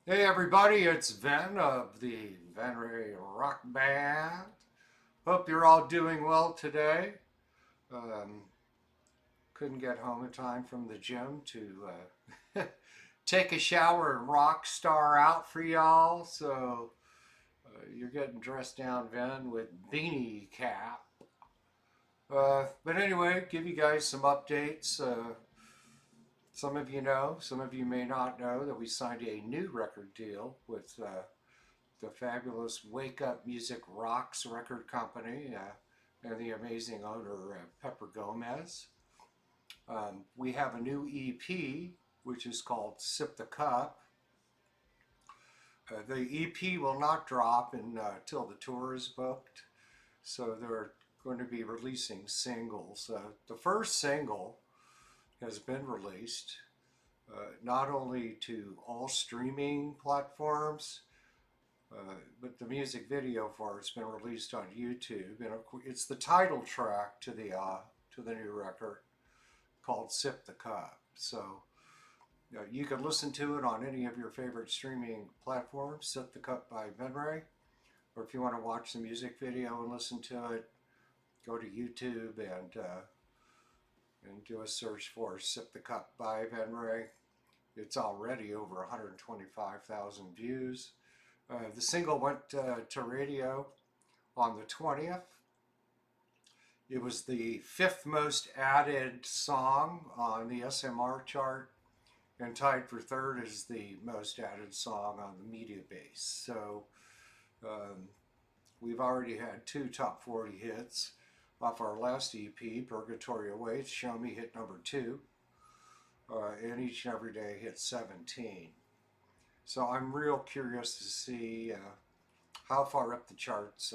Hey everybody, it's Ven of the Venrez Rock Band. Hope you're all doing well today. Um, couldn't get home in time from the gym to take a shower and rock star out for y'all. So you're getting dressed down, Ven, with beanie cap. But anyway, give you guys some updates. Some of you know, some of you may not know that we signed a new record deal with the fabulous Wake Up Music Rocks record company and the amazing owner, Pepper Gomez. We have a new EP, which is called Sip the Cup. The EP will not drop until the tour is booked, so they're going to be releasing singles. The first single has been released, not only to all streaming platforms, but the music video for it's been released on YouTube, and it's the title track to the new record called "Sip the Cup." So you can listen to it on any of your favorite streaming platforms. "Sip the Cup" by Venrez, or if you want to watch the music video and listen to it, go to YouTube and do a search for "Sip the Cup" by Venrez. It's already over 125,000 views. The single went to radio on the 20th. It was the fifth most added song on the SMR chart, and tied for third as the most added song on the media base. So um, we've already had two top 40 hits off our last EP, Purgatory Awaits. Show Me hit number 2, and Each and Every Day hit 17. So I'm real curious to see how far up the charts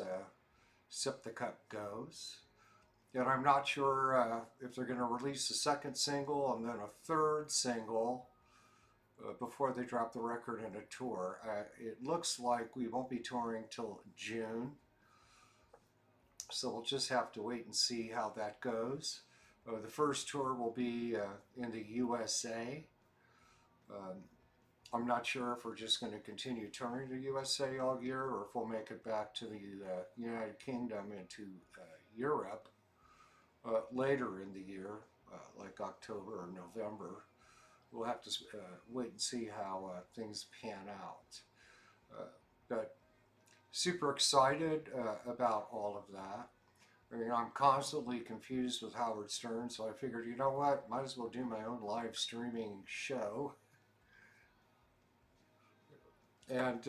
Sip the Cup goes. And I'm not sure if they're going to release a second single and then a third single before they drop the record in a tour. It looks like we won't be touring till June. So we'll just have to wait and see how that goes. The first tour will be in the USA. Um, I'm not sure if we're just going to continue touring the USA all year or if we'll make it back to the United Kingdom and to Europe later in the year, like October or November. We'll have to wait and see how things pan out. But super excited about all of that. I mean, I'm constantly confused with Howard Stern, so I figured, you know what, might as well do my own live streaming show. And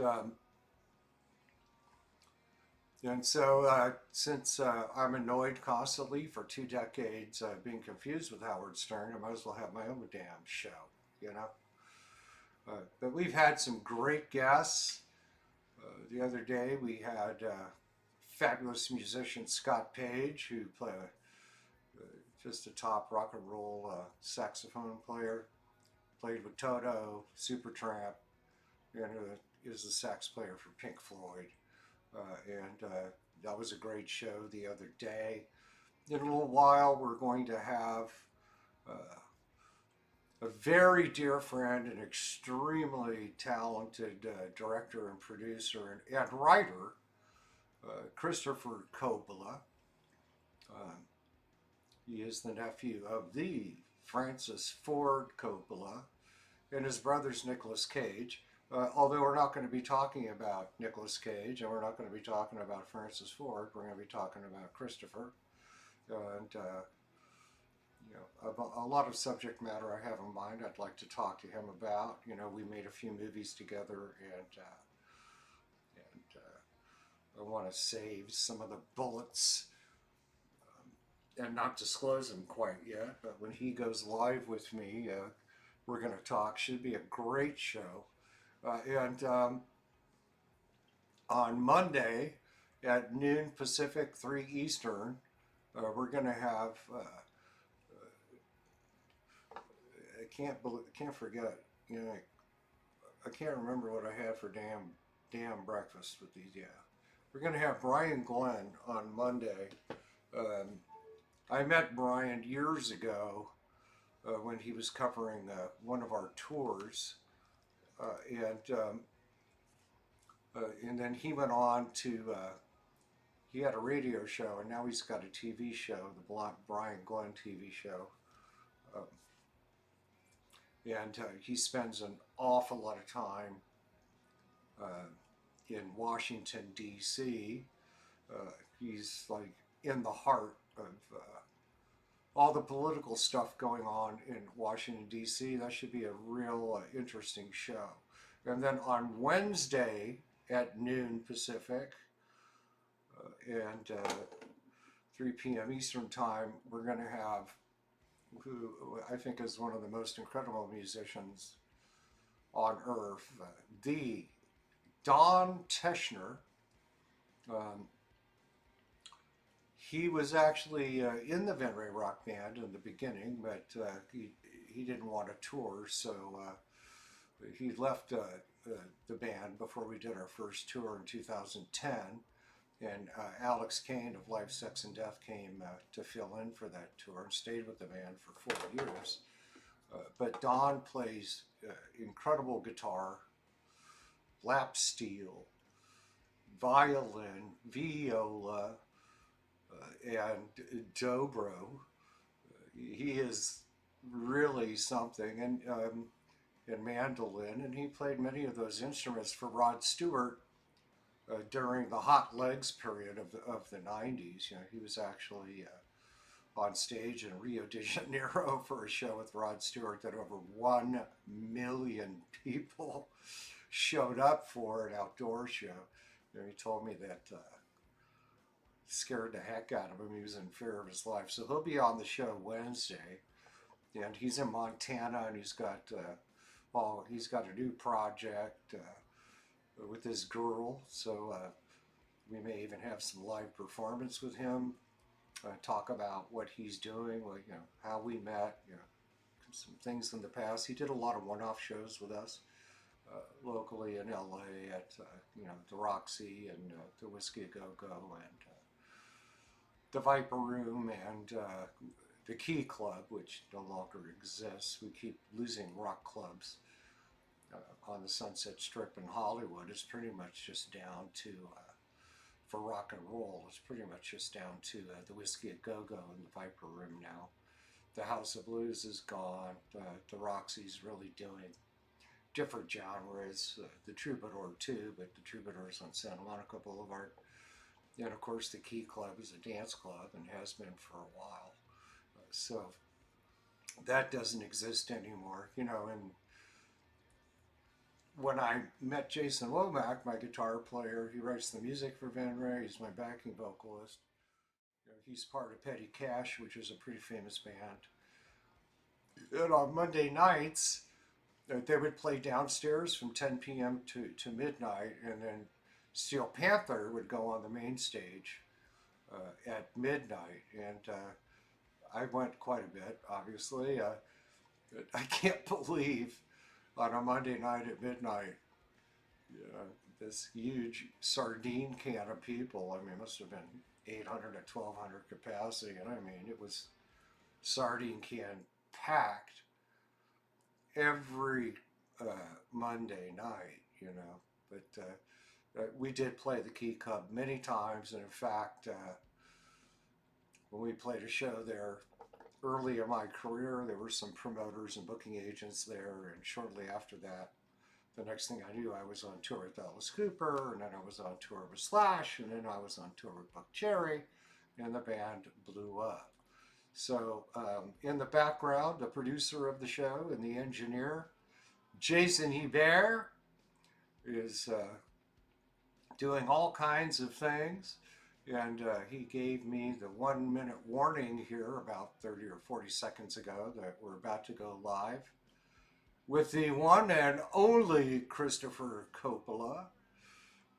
since I'm annoyed constantly for 2 decades being confused with Howard Stern, I might as well have my own damn show, you know? But we've had some great guests. The other day we had fabulous musician Scott Page, who just a top rock and roll saxophone player, played with Toto, Supertramp, and is the sax player for Pink Floyd. And that was a great show the other day. In a little while, we're going to have a very dear friend and extremely talented director and producer and writer, Christopher Coppola. Uh, he is the nephew of the Francis Ford Coppola and his brother's Nicolas Cage. Although we're not going to be talking about Nicolas Cage and we're not going to be talking about Francis Ford, we're going to be talking about Christopher. And you know, a lot of subject matter I have in mind I'd like to talk to him about. You know, we made a few movies together, and I want to save some of the bullets and not disclose them quite yet. But when he goes live with me, we're going to talk. Should be a great show. And on Monday at noon Pacific, 3 Eastern, we're going to have. I can't forget. You know, I can't remember what I had for damn breakfast with these. Yeah, we're going to have Brian Glenn on Monday. Um, I met Brian years ago when he was covering one of our tours, and And then he went on to, he had a radio show, and now he's got a TV show, the Brian Glenn TV show. Um, and he spends an awful lot of time uh, in Washington, D.C. He's like in the heart of all the political stuff going on in Washington, D.C. That should be a real interesting show. And then on Wednesday at noon Pacific and 3 p.m. Eastern Time, we're going to have who I think is one of the most incredible musicians on earth, the Don Teschner. Um, he was actually in the Venrez Rock Band in the beginning, but he didn't want to tour, so he left the band before we did our first tour in 2010. And Alex Kane of Life, Sex, and Death came to fill in for that tour and stayed with the band for 4 years. But Don plays incredible guitar, lap steel, violin, viola, and dobro. He is really something, and mandolin, and he played many of those instruments for Rod Stewart during the Hot Legs period of the 90s. You know, he was actually on stage in Rio de Janeiro for a show with Rod Stewart that over 1 million people showed up for, an outdoor show. You know, he told me that scared the heck out of him. He was in fear of his life. So he'll be on the show Wednesday, and he's in Montana, and he's got a new project with his girl. So we may even have some live performance with him. Talk about what he's doing, like, you know, how we met, you know, some things in the past. He did a lot of one-off shows with us locally in LA at you know, the Roxy and the Whiskey A Go Go and the Viper Room and the Key Club, which no longer exists. We keep losing rock clubs on the Sunset Strip in Hollywood. It's pretty much just down to for rock and roll, it's pretty much just down to the Whiskey A Go Go and the Viper Room now. The House of Blues is gone. The Roxy's really doing different genres. The Troubadour too, but the Troubadour's on Santa Monica Boulevard. And of course, the Key Club is a dance club and has been for a while. So that doesn't exist anymore, you know. And when I met Jason Womack, my guitar player, he writes the music for Venrez. He's my backing vocalist. You know, he's part of Petty Cash, which is a pretty famous band. And on Monday nights, they would play downstairs from 10 p.m. to midnight, and then Steel Panther would go on the main stage at midnight. And I went quite a bit, obviously. I can't believe on a Monday night at midnight, you know, this huge sardine can of people. I mean, it must have been 800 to 1200 capacity. And I mean, it was sardine can packed every Monday night, you know. But we did play the Key Club many times. And in fact, when we played a show there early in my career, there were some promoters and booking agents there. And shortly after that, the next thing I knew, I was on tour with Alice Cooper, and then I was on tour with Slash, and then I was on tour with Buck Cherry, and the band blew up. So in the background, the producer of the show and the engineer, Jason Hebert, is doing all kinds of things. And he gave me the 1 minute warning here about 30 or 40 seconds ago that we're about to go live with the one and only Christopher Coppola.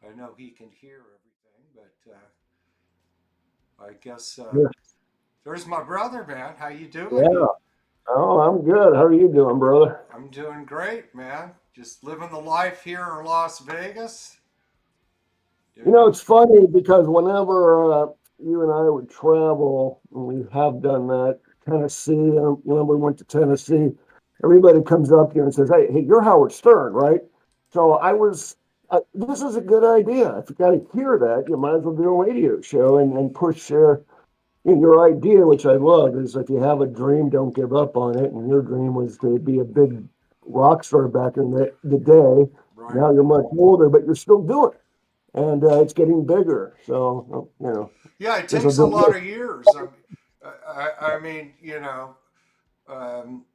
I know he can hear everything, but I guess Yeah. there's my brother, man. How you doing? Yeah. Oh, I'm good. How are you doing, brother? I'm doing great, man. Just living the life here in Las Vegas. You You know, know, it's funny because whenever you and I would travel, and we have done that, Tennessee, when we went to Tennessee, everybody comes up here and says, "Hey, you're Howard Stern, right?" So I was This is a good idea. If you got to hear that, you might as well do a radio show and push your idea, which I love, is if you have a dream, don't give up on it. And your dream was to be a big rock star back in the day. Right. Now you're much older, but you're still doing it. And it's getting bigger. So, Yeah, it this will takes a lot do of years. I mean, um,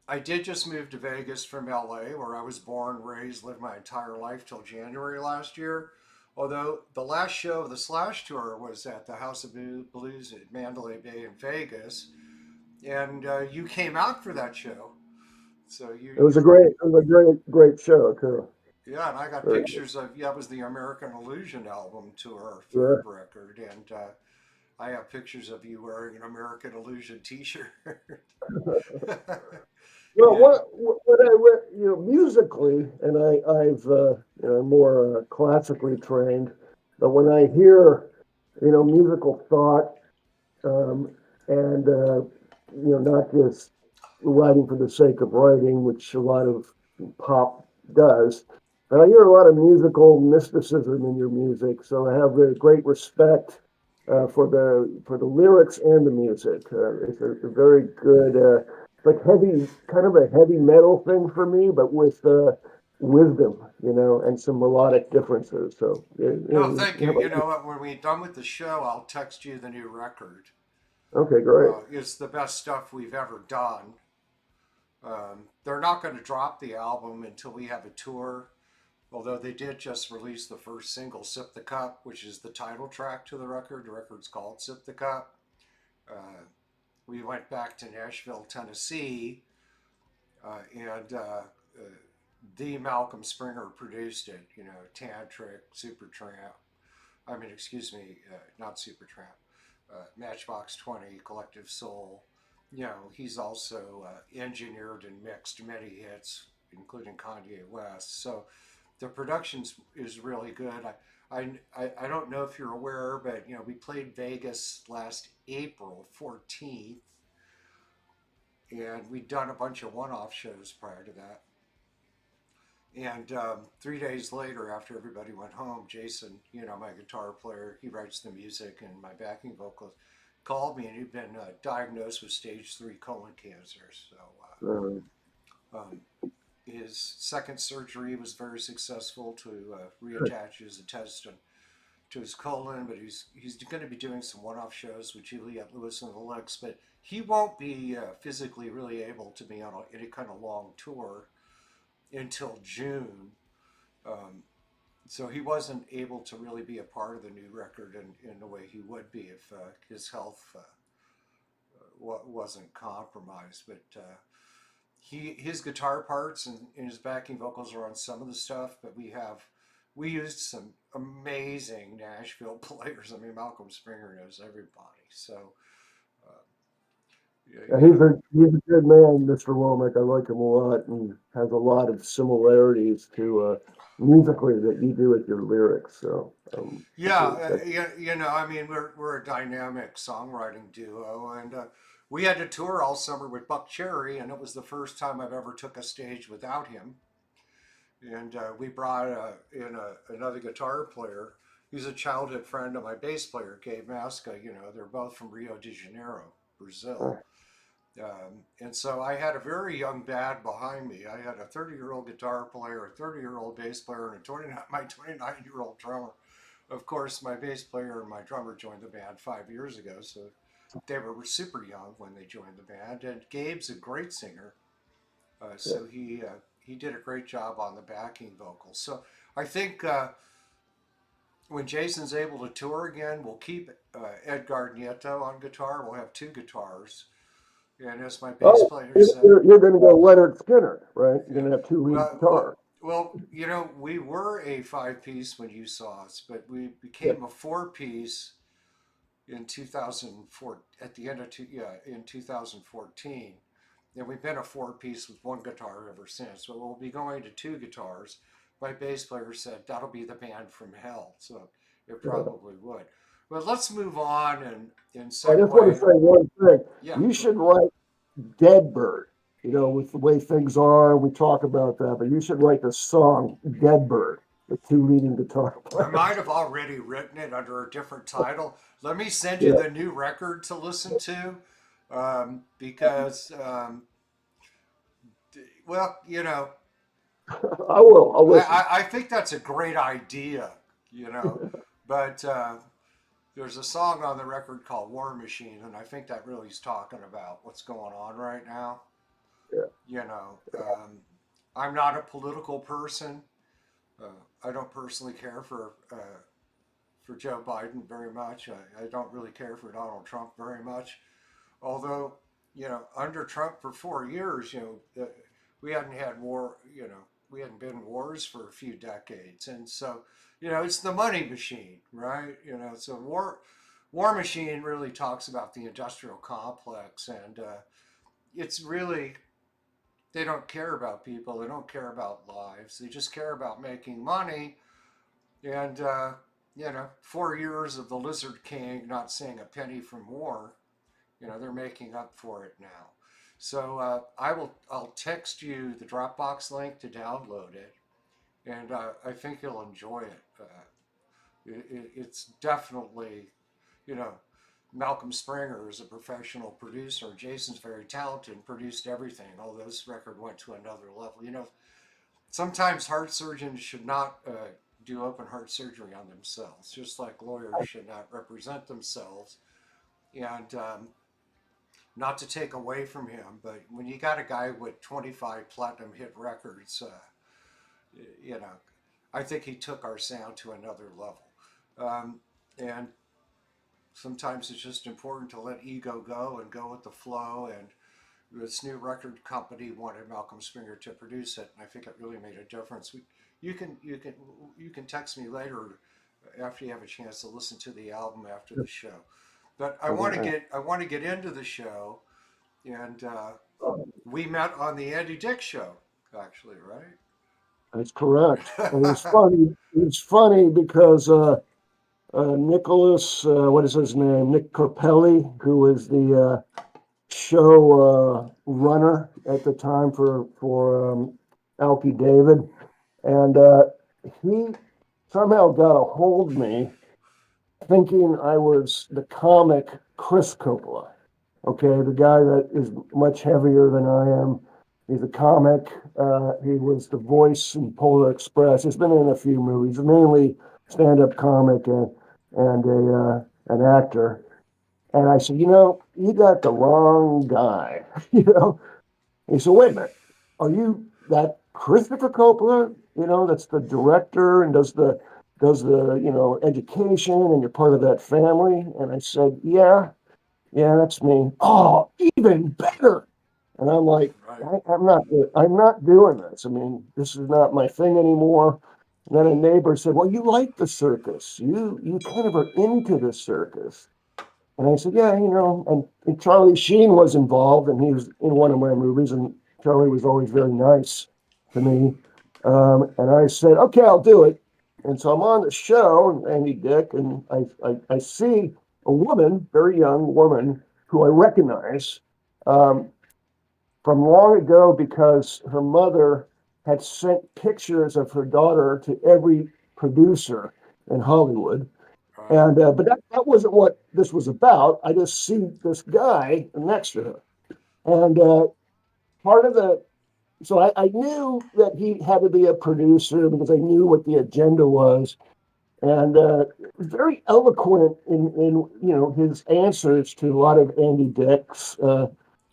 I did just move to Vegas from LA, where I was born, raised, lived my entire life till January last year. Although the last show of the Slash tour was at the House of Blues at Mandalay Bay in Vegas, and you came out for that show. So it was a you're great show too. yeah, and I got Very pictures of yeah, it was the American Illusion album tour, good. third record, and I have pictures of you wearing an American Illusion T-shirt. Well, Yeah, what musically, and I've more classically trained, but when I hear musical thought, um, and not just writing for the sake of writing, which a lot of pop does, but I hear a lot of musical mysticism in your music, so I have a great respect for the lyrics and the music. It's a very good, like heavy, kind of a heavy metal thing for me, but with wisdom, and some melodic differences. So no, thank you you. have You know what? When we're done with the show, I'll text you the new record. okay, great. It's the best stuff we've ever done. They're not going to drop the album until we have a tour. Although they did just release the first single, "Sip the Cup," which is the title track to the record. The record's called "Sip the Cup." Uh, we went back to Nashville, Tennessee, and the Malcolm Springer produced it. You know, Tantric, Supertramp. I mean, excuse me, not Supertramp. Matchbox 20, Collective Soul. You know, he's also engineered and mixed many hits, including Kanye West. So the production is really good. I don't know if you're aware, but we played Vegas last April 14th, and we'd done a bunch of one-off shows prior to that. And 3 days later, after everybody went home, Jason, my guitar player, he writes the music and my backing vocalist, called me and he'd been diagnosed with stage 3 colon cancer. So Uh, um, his second surgery was very successful to reattach his intestine to his colon, but he's going to be doing some one-off shows with Juliette Lewis and the Licks, but he won't be physically really able to be on any kind of long tour until June. Um, so he wasn't able to really be a part of the new record in the way he would be if his health wasn't compromised. But his guitar parts and his backing vocals are on some of the stuff, but we used some amazing Nashville players. I mean, Malcolm Springer knows everybody, so uh, yeah, yeah, he's a good man, Mr. Womack. I like him a lot, and has a lot of similarities to musically that you do with your lyrics. So yeah, that's I mean, we're a dynamic songwriting duo, and we had to tour all summer with Buck Cherry, and it was the first time I've ever took a stage without him. And we brought in another guitar player. He's a childhood friend of my bass player, Gabe Masca. They're both from Rio de Janeiro, Brazil. And so I had a very young band behind me. I had a 30-year-old guitar player, a 30-year-old bass player, and my 29-year-old drummer. Of course, my bass player and my drummer joined the band 5 years ago, so they were super young when they joined the band. And Gabe's a great singer, yeah. so he did a great job on the backing vocals. So I think when Jason's able to tour again, we'll keep Edgar Nieto on guitar. We'll have two guitars, and as my bass Oh, player you're, said, you're, you're going to go Leonard Skinner, right? You're yeah, going to have two lead well, guitars. we were a 5 piece when you saw us, but we Yeah. became a 4 piece in 2004 at the end of in 2014, and we've been a 4 piece with one guitar ever since. So we'll be going to two guitars. My bass player said that'll be the band from hell, so it probably would. But let's move on and I just want to segue. say one thing. Yeah, You go should ahead. write Dead Bird, with the way things are. We talk about that, but you should write the song Dead Bird. the two leading guitar I might players. have already written it under a different title. Let me send you Yeah, the new record to listen to, because, well, I will. I'll listen. I think that's a great idea, you know, but there's a song on the record called War Machine, and I think that really is talking about what's going on right now. Yeah. You know, I'm not a political person. Uh, I don't personally care for Joe Biden very much. I don't really care for Donald Trump very much. Although, under Trump for 4 years, we hadn't had war. We hadn't been in wars for a few decades, and so, it's the money machine, right? So War Machine really talks about the industrial complex, and it's really they don't care about people. They don't care about lives. They just care about making money. And 4 years of the Lizard King not seeing a penny from war. They're making up for it now. So I'll text you the Dropbox link to download it, and I think you'll enjoy it. It's definitely, you know, Malcolm Springer is a professional producer. Jason's very talented and produced everything. Although this record went to another level. Sometimes heart surgeons should not do open heart surgery on themselves, just like lawyers should not represent themselves. And not to take away from him, but when you got a guy with 25 platinum hit records, you know, I think he took our sound to another level. And sometimes it's just important to let ego go and go with the flow. And this new record company wanted Malcolm Springer to produce it, and I think it really made a difference. You can text me later after you have a chance to listen to the album after the show. But I want to Okay. get into the show, and we met on the Andy Dick show, actually, right? That's correct. And it was funny. It's funny because Nicholas, what is his name? Nick Corpelli, who is the show runner at the time for Alfie David, and he somehow got a hold of me, thinking I was the comic Chris Coppola. Okay, the guy that is much heavier than I am. He's a comic. He was the voice in Polar Express. He's been in a few movies, mainly stand-up comic and an actor. And I said, you got the wrong guy. He said, wait a minute, are you that Christopher Coppola? That's the director and does the education, and you're part of that family. And I said, yeah, yeah, that's me. Oh, even better. And I'm like, Right. I'm not doing this. I mean, this is not my thing anymore. And then a neighbor said, well, you like the circus. You kind of are into the circus. And I said, yeah, and Charlie Sheen was involved, and he was in one of my movies, and Charlie was always very nice to me. And I said, okay, I'll do it. And so I'm on the show, and Andy Dick, and I see a woman, very young woman, who I recognize from long ago because her mother had sent pictures of her daughter to every producer in Hollywood. Right. And but that wasn't what this was about. I just see this guy next to her, and part of the so I knew that he had to be a producer because I knew what the agenda was, and very eloquent in his answers to a lot of Andy Dick's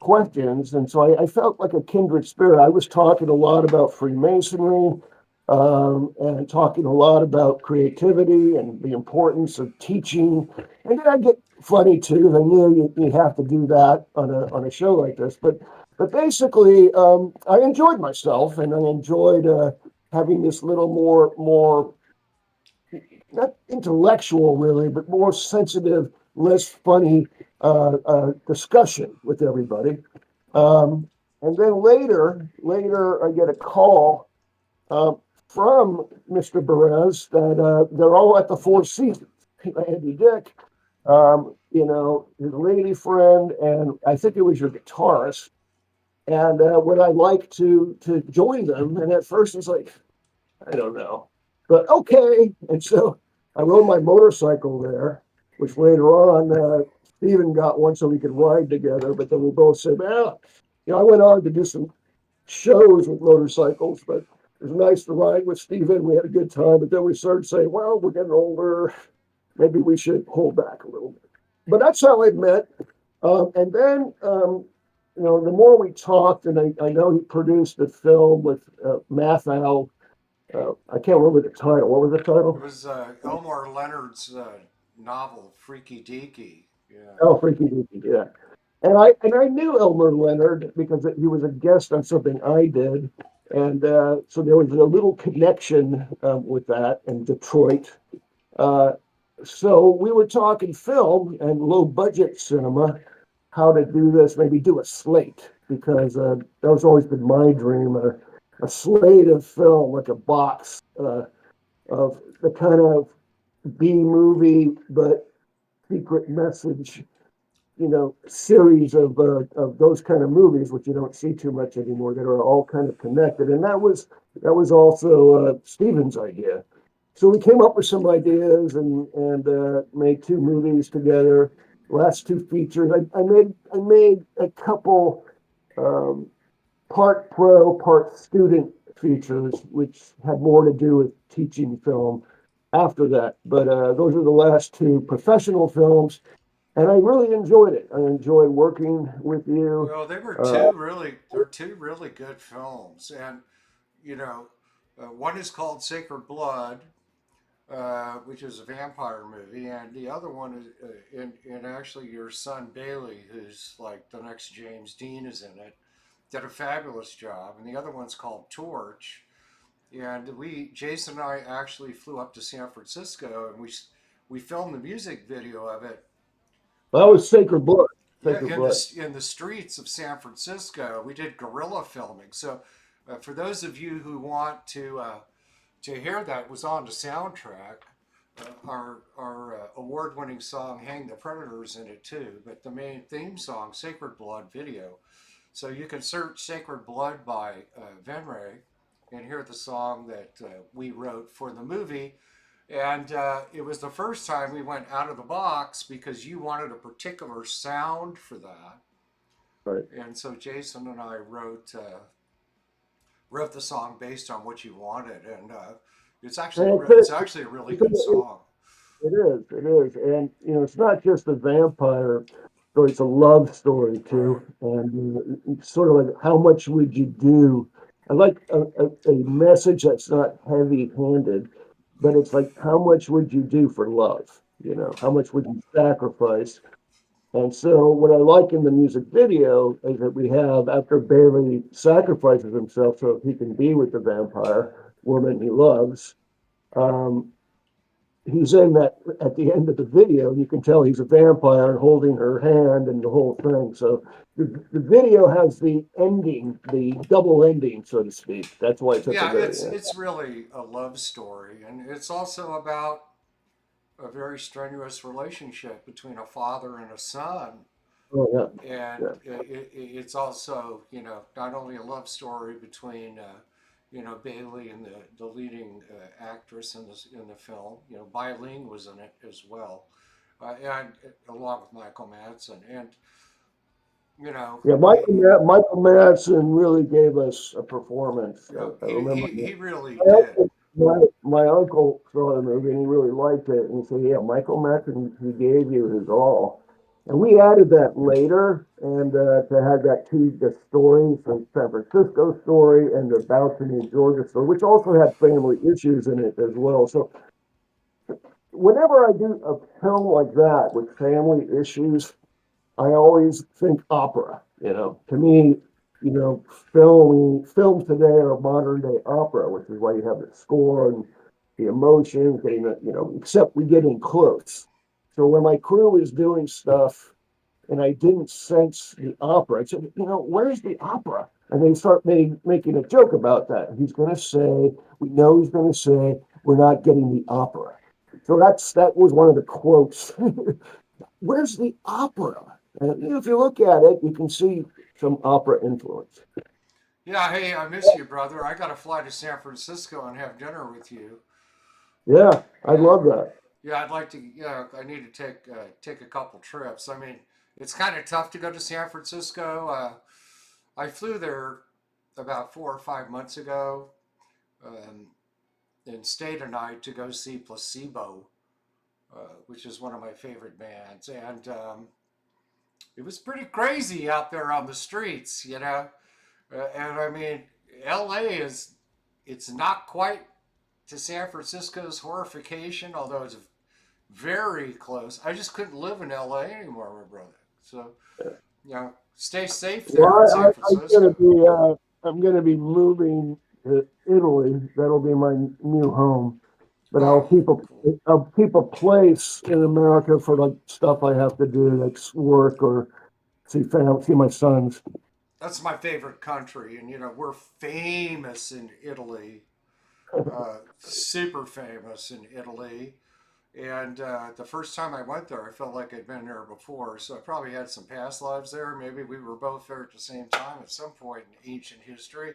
questions, and so I felt like a kindred spirit. I was talking a lot about Freemasonry, and talking a lot about creativity and the importance of teaching. And then I get funny too. I knew you have to do that on a show like this, but basically, I enjoyed myself, and I enjoyed having this little more not intellectual really, but more sensitive, less funny discussion with everybody. Um, and then later, I get a call uh, from Mr. Venrez that they're all at the Four Seasons. Andy Dick, his lady friend, and I think it was your guitarist. And would I like to join them? And at first, it's like, I don't know. but okay. And so I rode my motorcycle there, which later on, Stephen got one so we could ride together. But then we both said, well, I went on to do some shows with motorcycles, but it was nice to ride with Stephen. We had a good time. But then we started saying, well, we're getting older. Maybe we should hold back a little bit. But that's how I met. And then, the more we talked, and I know he produced a film with Mathau. I can't remember the title. What was the It title? was Elmore Leonard's novel Freaky Deaky. Yeah. Oh, Freaky Deaky, yeah. And I knew Elmer Leonard because he was a guest on something I did, and so there was a little connection with that in Detroit. Uh, so we were talking film and low budget cinema, how to do this, maybe do a slate, because that was always been my dream, a slate of film, like a box of the kind of B movie, but secret message, series of those kind of movies, which you don't see too much anymore, that are all kind of connected. And that was also Steven's idea. So we came up with some ideas and made two movies together. Last two features. I made a couple um, part pro, part student features, which had more to do with teaching film after that. But those are the last two professional films, and I really enjoyed it. I enjoyed working with you. Well, Uh, they're two really good films, and you know, one is called Sacred Blood, which is a vampire movie, and the other one is in actually your son Bailey, who's like the next James Dean, is in it. Did a fabulous job, and the other one's called Torch. And Jason and I actually flew up to San Francisco, and we filmed the music video of it. that Uh, was Sacred Blood. yeah, Sacred Blood. in the streets of San Francisco, we did guerrilla filming. So, for those of you who want to hear that, it was on the soundtrack. Our award-winning song "Hang the Predators" in it too, but the main theme song, "Sacred Blood" video. So you can search "Sacred Blood" by Venrez and hear the song that we wrote for the movie. And it was the first time we went out of the box because you wanted a particular sound for that. Right. And so Jason and I wrote the song based on what you wanted, and And it's actually a really good it's, song. it is. It is. And, it's not just a vampire story, it's a love story Right. too. And it's sort of like, how much would you do? I like a message that's not heavy handed, but it's like, how much would you do for love? How much would you sacrifice? And so, what I like in the music video is that we have, after Bailey sacrifices himself so he can be with the vampire woman he loves, um, he's in that at the end of the video. You can tell he's a vampire and holding her hand and the whole thing. So the video has the ending, the double ending, so to speak. That's why it's at the Yeah, very end. it's really a love story, and it's also about a very strenuous relationship between a father and a son. Oh yeah, And yeah, it's also, not only a love story between Bailey and the leading actress in the film. Bai Ling was in it as well, and along with Michael Madsen. And you know yeah. Michael Madsen really gave us a performance. I remember he really my did. uncle, my uncle saw the movie and he really liked it. And he said, "Yeah, Michael Madsen, he gave you his all." And we added that later, and to have that the story, from San Francisco story and the Balcony, Georgia story, which also had family issues in it as well. So whenever I do a film like that with family issues, I always think opera. To me, you know, films today are modern day opera, which is why you have the score and the emotions, getting the, except we get in close. So when my crew is doing stuff and I didn't sense the opera, I said, where's the opera? And they start making a joke about that. He's going to say, we know he's going to say, we're not getting the opera. So that was one of the quotes. Where's the opera? And if you look at it, you can see some opera influence. Yeah, hey, I miss you, brother. I got to fly to San Francisco and have dinner with you. Yeah, I Yeah, love that. yeah. I'd like to. Yeah, I need to take a couple trips. I mean, it's kind of tough to go to San Francisco. I flew there about 4 or 5 months ago, um, and stayed a night to go see Placebo, which is one of my favorite bands, and it was pretty crazy out there on the streets, you know. And I mean, L.A. is it's not quite to San Francisco's horrification, although it's very close. I just couldn't live in L.A. anymore, my brother. So, you know, stay safe there in Well, San Francisco. I'm gonna be moving to Italy. That'll be my new home. But Oh, cool. I'll keep a place in America for like stuff I have to do, like work or see my sons. That's my favorite country, and you know we're famous in Italy, super famous in Italy. And the first time I went there, I felt like I'd been there before. So I probably had some past lives there. Maybe we were both there at the same time at some point in ancient history.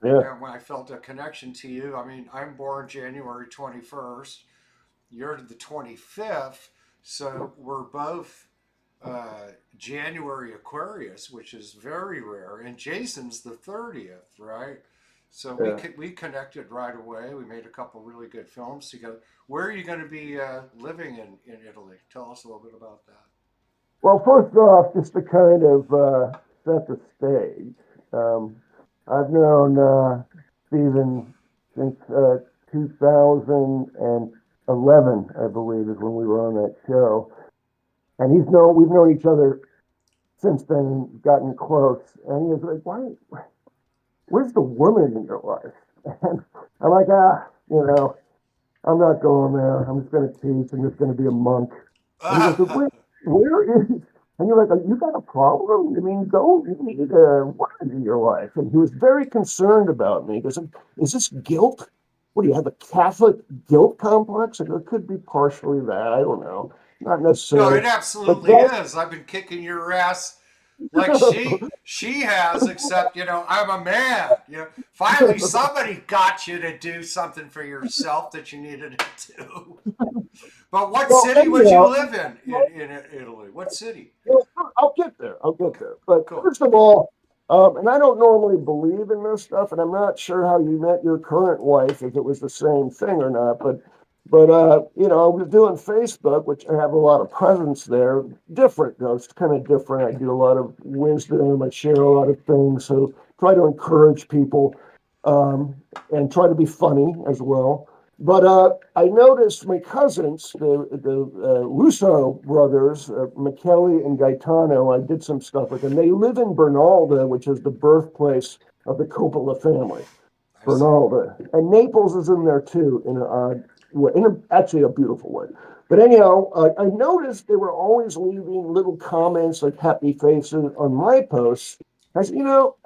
Yeah, And when I felt a connection to you, I mean, I'm born January 21st. You're the 25th. So we're both January Aquarius, which is very rare. And Jason's the 30th, right? So yeah. we connected right away. We made a couple really good films together. Where are you going to be living in Italy? Tell us a little bit about that. Well, first off, just to kind of set the stage, um, I've known Stephen since 2011, I believe, is when we were on that show. And we've known each other since then, gotten close. And he was like, where's the woman in your life? And I'm like, I'm not going there. I'm just going to teach. I'm just going to be a monk. And he goes, where is? And you're like, you got a problem? I mean, go. You need a woman in your life. And he was very concerned about me. He goes, is this guilt? What do you have a Catholic guilt complex? I go, it could be partially that. I don't know. Not No, necessarily. it But absolutely is. I've been kicking your ass like she has, except you know I'm a man. You know, finally somebody got you to do something for yourself that you needed to do. But what well, city would you anyhow, live in Italy? What city? well, I'll get there. I'll get Okay, there. But cool. first of all, and I don't normally believe in this stuff, and I'm not sure how you met your current wife, if it was the same thing or not. I was doing Facebook, which I have a lot of presence there. Different though, it's kind of different. I do a lot of wisdom. I share a lot of things, so try to encourage people, um, and try to be funny as well. But I noticed my cousins, the Russo brothers, Michele and Gaetano. I did some stuff with them. They live in Bernalda, which is the birthplace of the Coppola family. I see. Bernalda, and Naples is in there too, in an odd way, actually a beautiful way. But anyhow, I noticed they were always leaving little comments like happy faces on my posts. I said,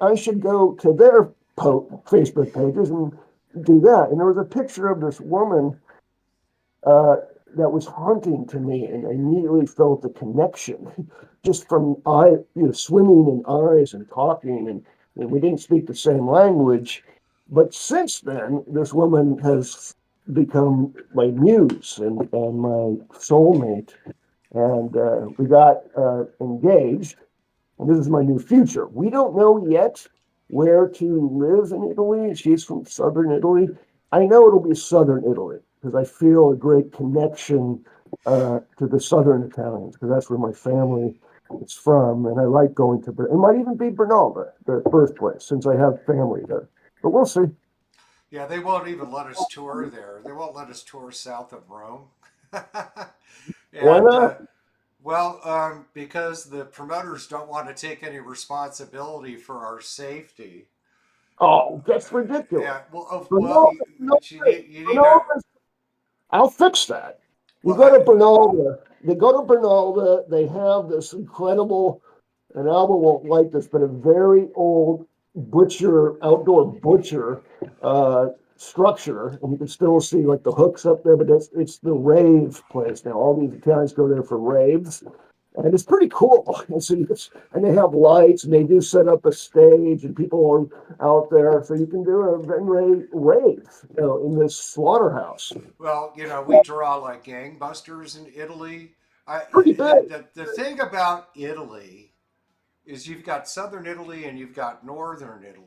I should go to their Facebook pages and do that. And there was a picture of this woman uh, that was haunting to me, and I immediately felt the connection just from swimming in eyes and talking, and we didn't speak the same language. But since then, this woman has become my muse and my soulmate, and we got engaged, and this is my new future. We don't know yet where to live in Italy. She's from southern Italy. I know it'll be southern Italy because I feel a great connection to the southern Italians because that's where my family is from, and I like going to. It might even be Bernalda, the birthplace, since I have family there. But we'll see. Yeah, they won't even let us tour there. They won't let us tour south of Rome. Why and not? well, because the promoters don't want to take any responsibility for our safety. Oh, that's ridiculous. Yeah, well, oh, well, Bernalda, no, you need to. Bernalda, I'll fix that. You Well, go to Bernalda. They go to Bernalda. They have this incredible, and Alba won't like this, but a very old outdoor butcher uh, structure, and you can still see like the hooks up there. But it's the rave place now. All these Italians go there for raves, and it's pretty cool. And so and they have lights, and they do set up a stage, and people are out there, so you can do a Venray rave, in this slaughterhouse. Well, we draw like gangbusters in Italy. Pretty big. The thing about Italy is you've got southern Italy and you've got northern Italy.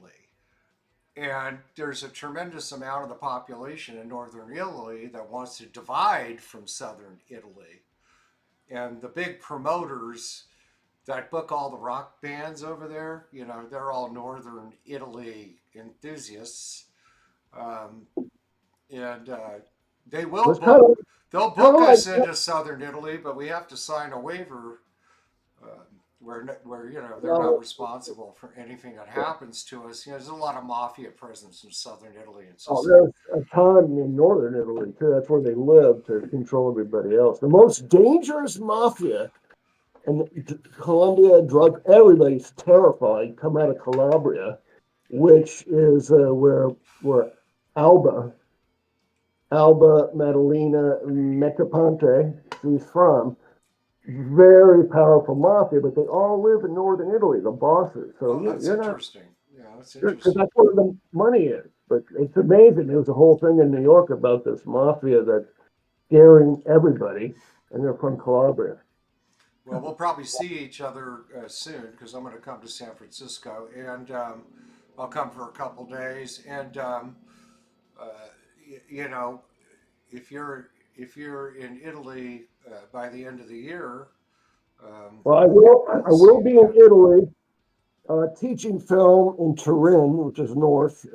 And there's a tremendous amount of the population in northern Italy that wants to divide from southern Italy. And the big promoters that book all the rock bands over there, they're all northern Italy enthusiasts. Um, and they will It's kind book, of they'll kind book of us like into southern Italy, but we have to sign a waiver where they're not well, responsible for anything that happens to us. There's a lot of mafia presence in southern Italy and oh, Sicily. there's a ton in northern Italy too. That's where they live to control everybody else. The most dangerous mafia and Colombia drug. Everybody's terrified. Come out of Calabria, which is where Alba, Maddalena, Metaponte, she's from. Very powerful mafia, but they all live in northern Italy. The bosses. So Oh, that's you're not interesting. Yeah, that's because interesting. that's where the money is. But it's amazing. There was a whole thing in New York about this mafia that's scaring everybody, and they're from Calabria. Well, we'll probably see each other soon because I'm going to come to San Francisco and I'll come for a couple days. And uh, you know, if you're in Italy by the end of the year, Well, we'll I see will you be in again. Italy, teaching film in Turin, which is north,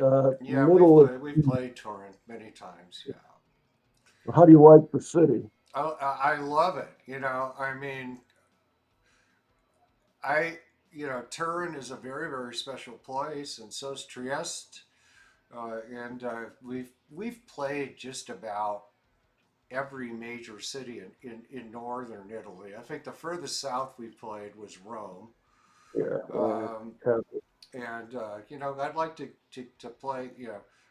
Yeah, middle of. we've played Torrent many times. Yeah, How do you like the city? I love it. I mean, I Turin is a very very special place, and so's Trieste. And we've played just about every major city in northern Italy. I think the furthest south we played was Rome. Yeah, Um, yeah. and I'd like to play.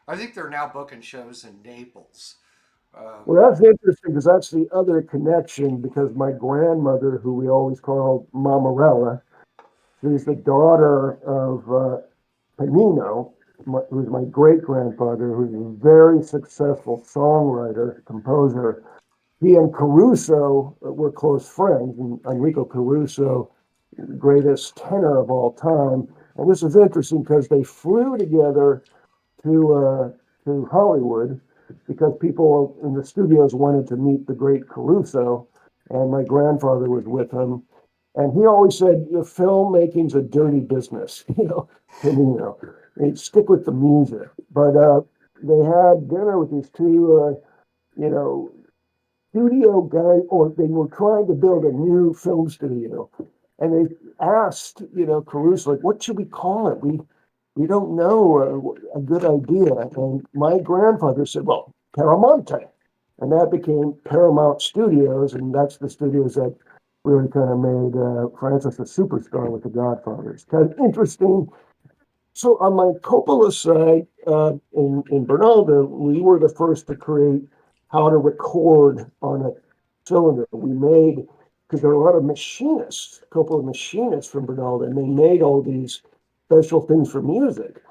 I think they're now booking shows in Naples. Um, Well, that's interesting because that's the other connection. Because my grandmother, who we always called Mamarella, she's the daughter of Panino, who's my great grandfather, who's a very successful songwriter, composer. He and Caruso were close friends, and Enrico Caruso, the greatest tenor of all time. And this is interesting because they flew together to uh, to Hollywood because people in the studios wanted to meet the great Caruso, and my grandfather was with him, and he always said, "The filmmaking's a dirty business," to me, stick with the music. But they had dinner with these two, you know, studio guy, or they were trying to build a new film studio, and they asked, Caruso, like, what should we call it? We don't know a good idea. And my grandfather said, well, Paramonte, and that became Paramount Studios, and that's the studios that really kind of made Francis a superstar with The Godfather. It's kind of interesting. So on my Coppola side, in Bernalda, we were the first to create how to record on a cylinder. We made, because there are a lot of machinists, Coppola machinists from Bernalda, and they made all these special things for music.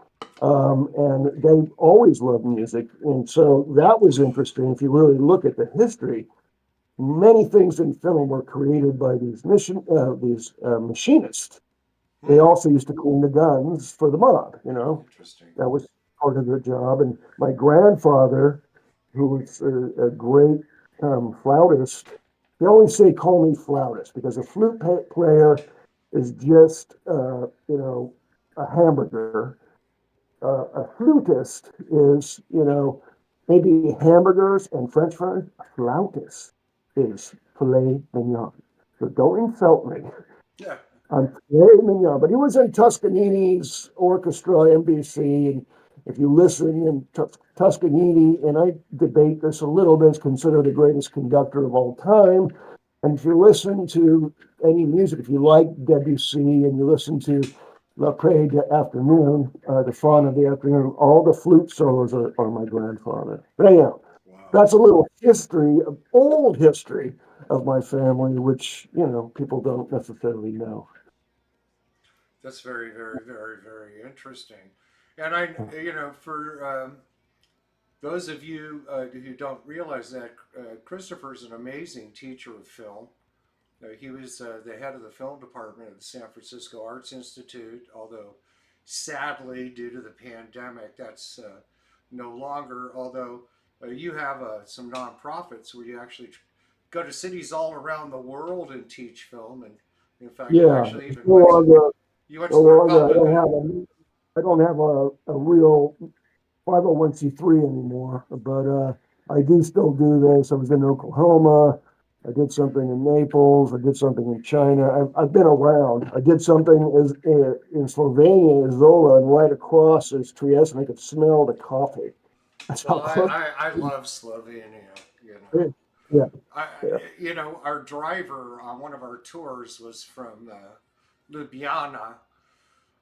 And they always loved music. And so that was interesting. If you really look at the history, many things in film were created by these machinists. They hmm, also used to clean the guns for the mob, interesting. that was part of their job. And my grandfather, who was a great flautist, they always say, call me flautist, because a player is just, a hamburger. A flutist is, maybe hamburgers and French fries. A flautist is filet mignon. So don't insult me Yeah. on filet mignon. But he was in Toscanini's orchestra, NBC, and if you listen in Toscanini, and I debate this a little bit, is considered the greatest conductor of all time. And if you listen to any music, if you like Debussy and you listen to La Pré de Afternoon, the Faun of the Afternoon, all the flute solos are my grandfather. But anyhow, Wow. that's a little history, of old history of my family, which, people don't necessarily know. That's very, very, very, very interesting. And I, for those of you who don't realize that, Christopher's an amazing teacher of film. He was the head of the film department at the San Francisco Arts Institute, although sadly, due to the pandemic, that's no longer. Although you have some nonprofits where you actually go to cities all around the world and teach film, and in fact, you Yeah, actually it's even no went to longer, you went no to the longer, Republic of. I don't have a real 501(c)(3) anymore, but I do still do this. I was in Oklahoma. I did something in Naples. I did something in China. I've been around. I did something in Slovenia, Zola, and right across is Trieste, and I could smell the coffee. That's how Well, close. I love Slovenia. You it know, is. Yeah, I yeah, our driver on one of our tours was from Ljubljana,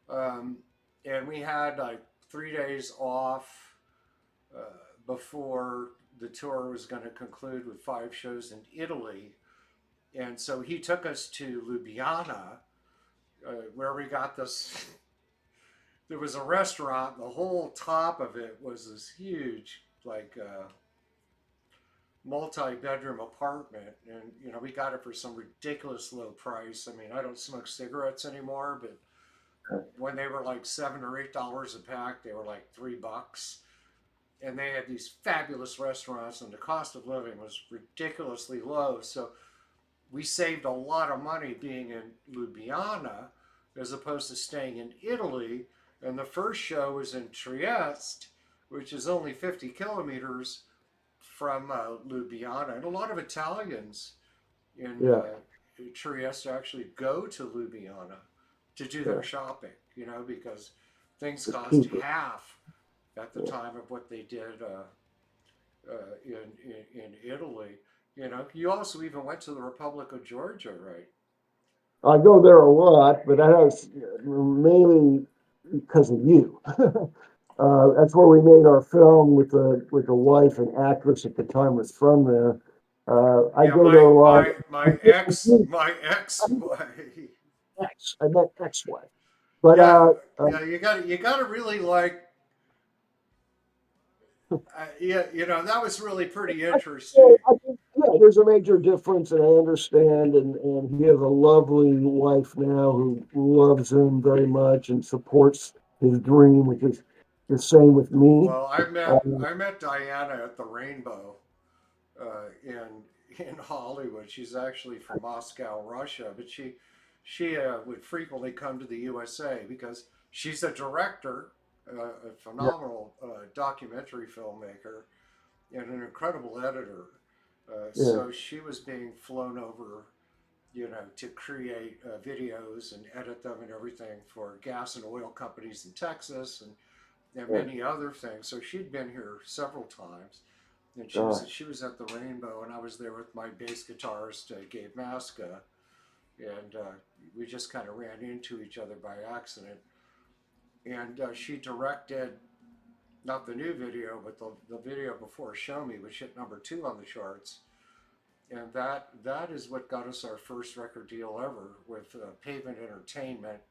um, and we had like 3 days off uh, before the tour was going to conclude with 5 shows in Italy, and so he took us to Ljubljana, where we got this. There was a restaurant. The whole top of it was this huge, like, multi-bedroom apartment, and we got it for some ridiculous low price. I mean, I don't smoke cigarettes anymore, but when they were like $7 or $8 a pack, they were like $3, and they had these fabulous restaurants, and the cost of living was ridiculously low. So we saved a lot of money being in Ljubljana as opposed to staying in Italy. And the first show was in Trieste, which is only 50 kilometers from Ljubljana, and a lot of Italians in yeah, Trieste actually go to Ljubljana to do their yeah. shopping. Because things It's cost cheaper. half at the Yeah. time of what they did in Italy. You also even went to the Republic of Georgia, right? I go there a lot, but that has mainly because of you. That's where we made our film with the wife and actress at the time was from there. I Yeah, go there a lot. my ex my ex wife. I met ex-wife, but Yeah, yeah. You got to really like. Yeah, that was really pretty interesting. I think, yeah, there's a major difference, and I understand. And he has a lovely wife now who loves him very much and supports his dream, which is the same with me. Well, Um, I met Diana at the Rainbow in Hollywood. She's actually from Moscow, Russia, but she would frequently come to the USA because she's a director, a yeah, phenomenal documentary filmmaker, and an incredible editor. yeah, So she was being flown over, to create videos and edit them and everything for gas and oil companies in Texas and yeah. many other things. So she'd been here several times, and Gosh, she was at the Rainbow, and I was there with my bass guitarist Gabe Maska, and we just kind of ran into each other by accident. And she directed not the new video, but the video before Show Me, which hit number 2 on the charts. And that is what got us our first record deal ever with Pavement Entertainment.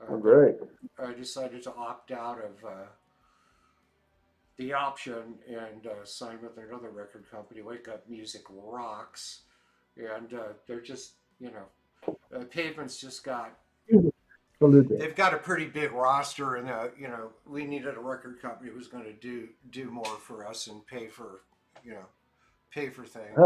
oh, But great. I decided to opt out of the option and sign with another record company, Wake Up Music Rocks, and they're just Pavement's just got Salute. they've got a pretty big roster, and we needed a record company who was going to do more for us and you know pay for things.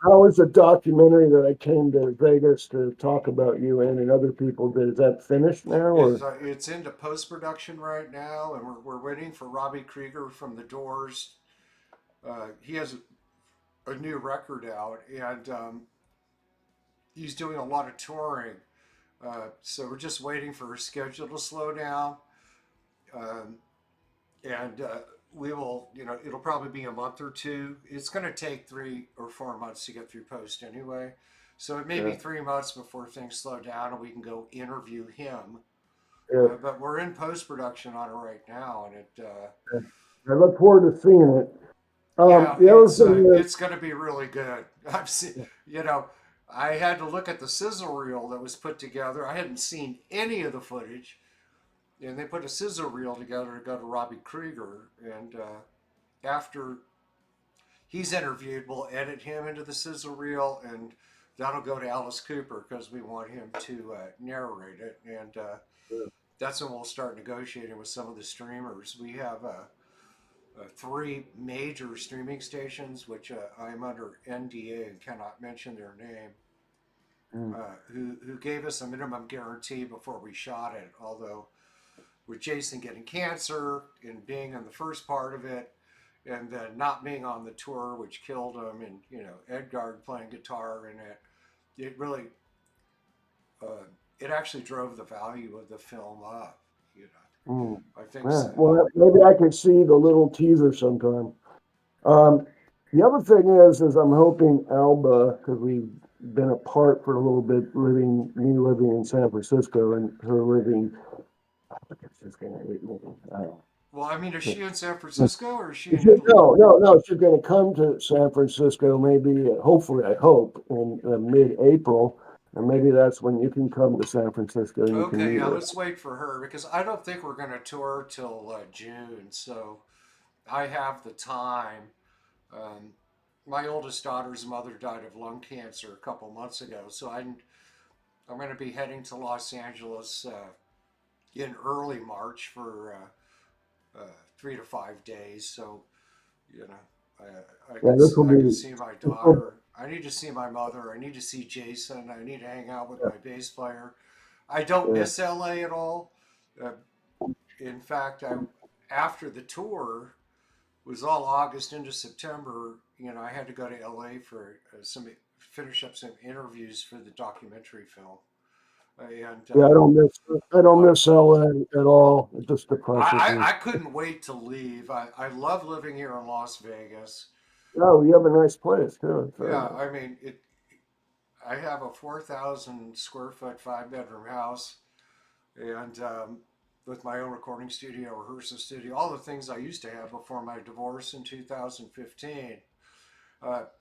How is the documentary that I came to Vegas to talk about you in and other people did? Is that finished now or? It's into post production right now, and we're waiting for Robbie Krieger from the Doors. He has a new record out, and he's doing a lot of touring. So we're just waiting for his schedule to slow down, um, and we will. It'll probably be a month or two. It's going to take 3 or 4 months to get through post anyway. So it may be Yeah, 3 months before things slow down and we can go interview him. yeah, But we're in post production on it right now, and it. yeah. I look forward to seeing it. Yeah, The other thing it's going to be really good. I've seen, you know, I had to look at the sizzle reel that was put together. I hadn't seen any of the footage, and they put a sizzle reel together to go to Robbie Krieger. And after he's interviewed, we'll edit him into the sizzle reel, and that'll go to Alice Cooper because we want him to narrate it. And that's when we'll start negotiating with some of the streamers. We have three major streaming stations, which I'm under NDA and cannot mention their name, is, who gave us a minimum guarantee before we shot it. Although with Jason getting cancer and being in the first part of it, and then not being on the tour, which killed him, and Edgard playing guitar in it, it really uh, it actually drove the value of the film up. You mm, know, I think yeah. so. Well, maybe I could see the little teaser sometime. Um, the other thing is I'm hoping Alba, because we've been apart for a little bit, me living in San Francisco and her living, I guess she's gonna hate me. I don't Well, I mean, is she know. in San Francisco or is she in Italy? No. She's going to come to San Francisco, maybe, hopefully, I hope, in mid-April, and maybe that's when you can come to San Francisco and you can Okay, meet yeah, her. let's wait for her because I don't think we're going to tour till June. So I have the time. Um, my oldest daughter's mother died of lung cancer a couple months ago, so I'm going to be heading to Los Angeles in early March for 3 to 5 days. So you know, Yeah, this will I can be. see my This will, daughter. I need to see my mother. I need to see Jason. I need to hang out with my bass player. I don't yeah, miss LA at all. Uh, in fact, I after the tour was all August into September. I had to go to LA for some finish up some interviews for the documentary film, and yeah, I don't I, miss LA at all. It just depresses me. I couldn't wait to leave. I love living here in Las Vegas. Oh, you have a nice place too. It's very Yeah, nice. I mean it. I have a 4,000 square foot 5 bedroom house, and with my own recording studio, rehearsal studio, all the things I used to have before my divorce in 2015.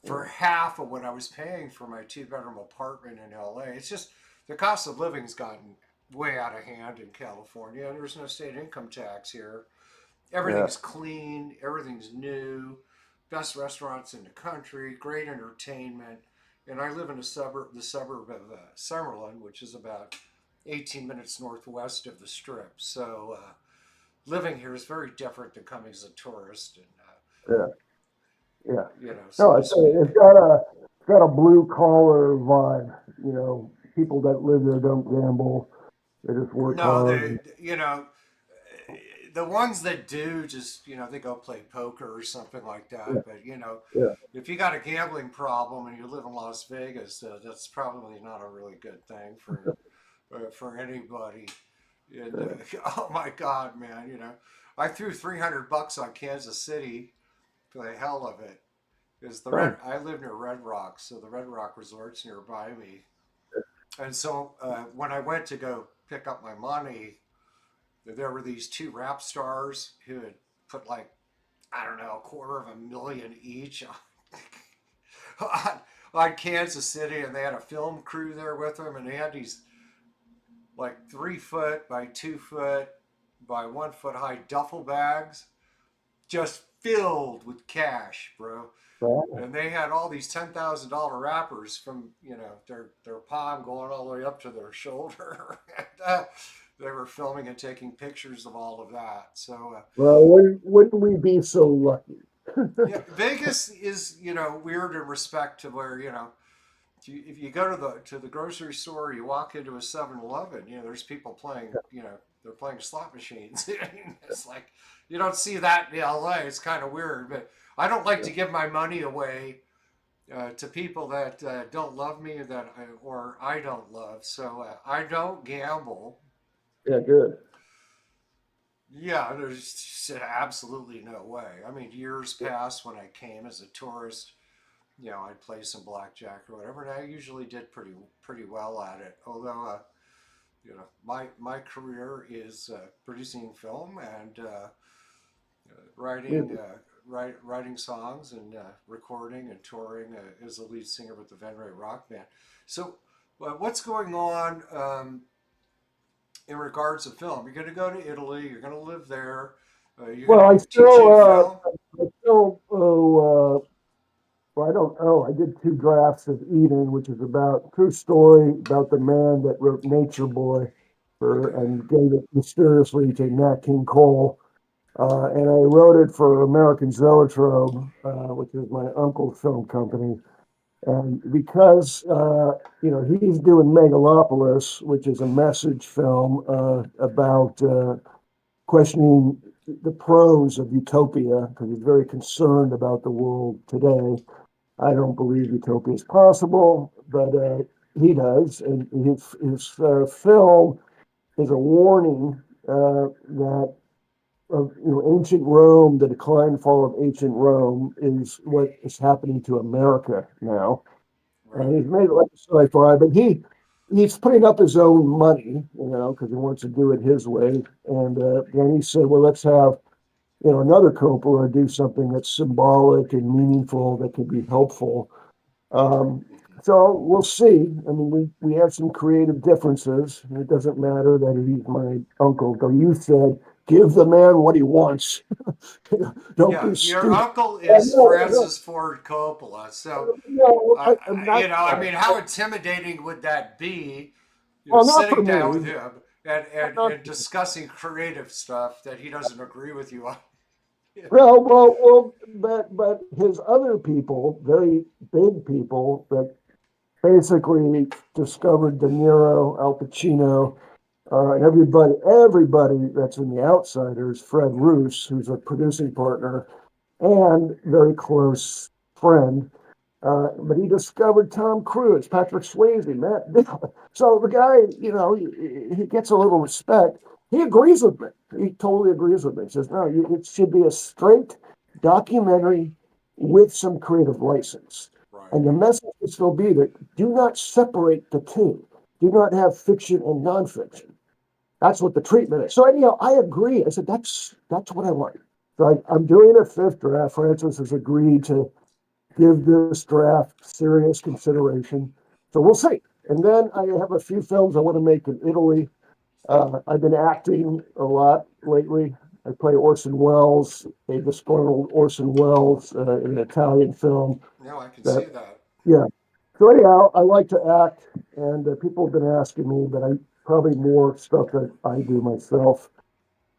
For Yeah, half of what I was paying for my 2 bedroom apartment in LA. It's just the cost of living's gotten way out of hand in California, and there's no state income tax here. yeah, Everything's clean, everything's new, best restaurants in the country, great entertainment. And I live in the suburb of Summerlin, which is about 18 minutes northwest of the Strip. So living here is very different than coming as a tourist, and yeah, yeah. so No, to speak. it's got a blue collar vibe. People that live there don't gamble. They just work No, hard. the ones that do just they go play poker or something like Yeah, that. But yeah, if you got a gambling problem and you live in Las Vegas, that's probably not a really good thing for anybody. And yeah. oh my God, man, I threw $300 on Kansas City for the hell of it. Because Oh, I live near Red Rock, so the Red Rock Resort's nearby me. And so when I went to go pick up my money, there were these two rap stars who had put like I don't know $250,000 each on, on Kansas City, and they had a film crew there with them, and they had these like 3 foot by 2 foot by 1 foot high duffel bags just filled with cash, bro. wow. And they had all these $10,000 wrappers from their palm going all the way up to their shoulder. And, they were filming and taking pictures of all of that. So Well, wouldn't we be so lucky? yeah, Vegas is weird in respect to where if you go to the grocery store, you walk into a 7-Eleven, there's people playing, they're playing slot machines. It's like you don't see that in LA. It's kind of weird, but I don't like to give my money away to people that don't love me or I don't love. So I don't gamble. Yeah, good. Yeah, there's just absolutely no way. I mean, years past when I came as a tourist, I'd play some blackjack or whatever, and I usually did pretty well at it. Although, my career is producing film and writing You, writing songs and recording and touring as the lead singer with the Venrez Rock Band. So, what's going on in regards to film? You're going to go to Italy. You're going to live there. You're going Well, to be teaching film. I still, well, I don't know. I did two drafts of Eden, which is about true story about the man that wrote Nature Boy Okay. and gave it mysteriously to Nat King Cole. And I wrote it for American Zoetrope, which is my uncle's film company. And because, he's doing Megalopolis, which is a message film about questioning the pros of utopia, because he's very concerned about the world today. I don't believe utopia is possible, but he does. And his film is a warning that of ancient Rome, the decline and fall of ancient Rome is what is happening to America now. And Right. he's made it like a sci-fi, but he's putting up his own money, because he wants to do it his way. And then he said, well, let's have another Coppola do something that's symbolic and meaningful that can be helpful. Um, Mm-hmm. so we'll see. I mean, we have some creative differences. It doesn't matter that he's my uncle. Though you said, give the man what he wants. Don't Yeah, be your stupid. uncle Oh, is no, no, Francis Ford Coppola. So, no, I'm not. I mean, how intimidating would that be? Well, not for Sitting down with me. him Not, and discussing creative stuff that he doesn't agree with you on. Yeah. but his other people, very big people that basically discovered De Niro, Al Pacino, and everybody that's in The Outsiders, Fred Roos, who's a producing partner and very close friend. But he discovered Tom Cruise, Patrick Swayze, Matt Dillon. So the guy, he gets a little respect. He agrees with me. He totally agrees with me. He says, no, it should be a straight documentary with some creative license. Right. And the message should still be that do not separate the two. Do not have fiction and nonfiction. That's what the treatment is. So anyhow, I agree. I said, that's what I want. So I'm doing a fifth draft. Francis has agreed to give this draft serious consideration. So we'll see. And then I have a few films I want to make in Italy. I've been acting a lot lately. I play Orson Welles, a disgruntled Orson Welles in an Italian film. No, I can see That that. Yeah. So anyhow, I like to act, and people have been asking me, but I probably more stuff that I do myself.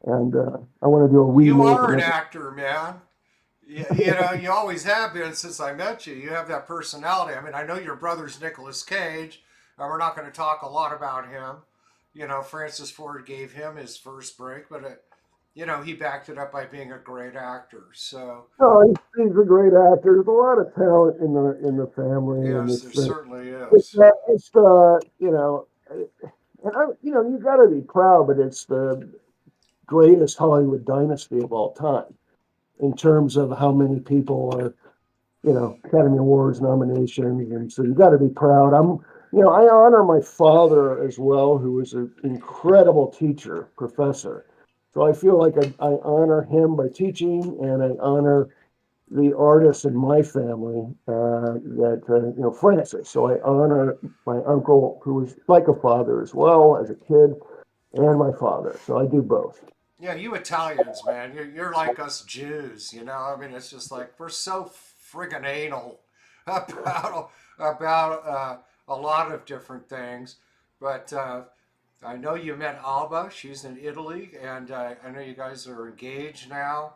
And I want to do a You remake. are an actor, man. You always have been since I met you. You have that personality. I mean, I know your brother's Nicolas Cage, and we're not going to talk a lot about him. Francis Ford gave him his first break, but he backed it up by being a great actor. So No, he's a great actor. There's a lot of talent in the family, and yes, there it's certainly it's is. it's and you got to be proud, but it's the greatest Hollywood dynasty of all time in terms of how many people are Academy Awards nominations, and so you got to be proud. I honor my father as well, who was an incredible teacher, professor. So I feel like I honor him by teaching, and I honor the artists in my family that Francis. So I honor my uncle, who was like a father as well as a kid, and my father. So I do both. Yeah, you Italians, man, you're like us Jews. I mean, it's just like we're so friggin' anal about a lot of different things. But I know you met Alba. She's in Italy, and I know you guys are engaged now.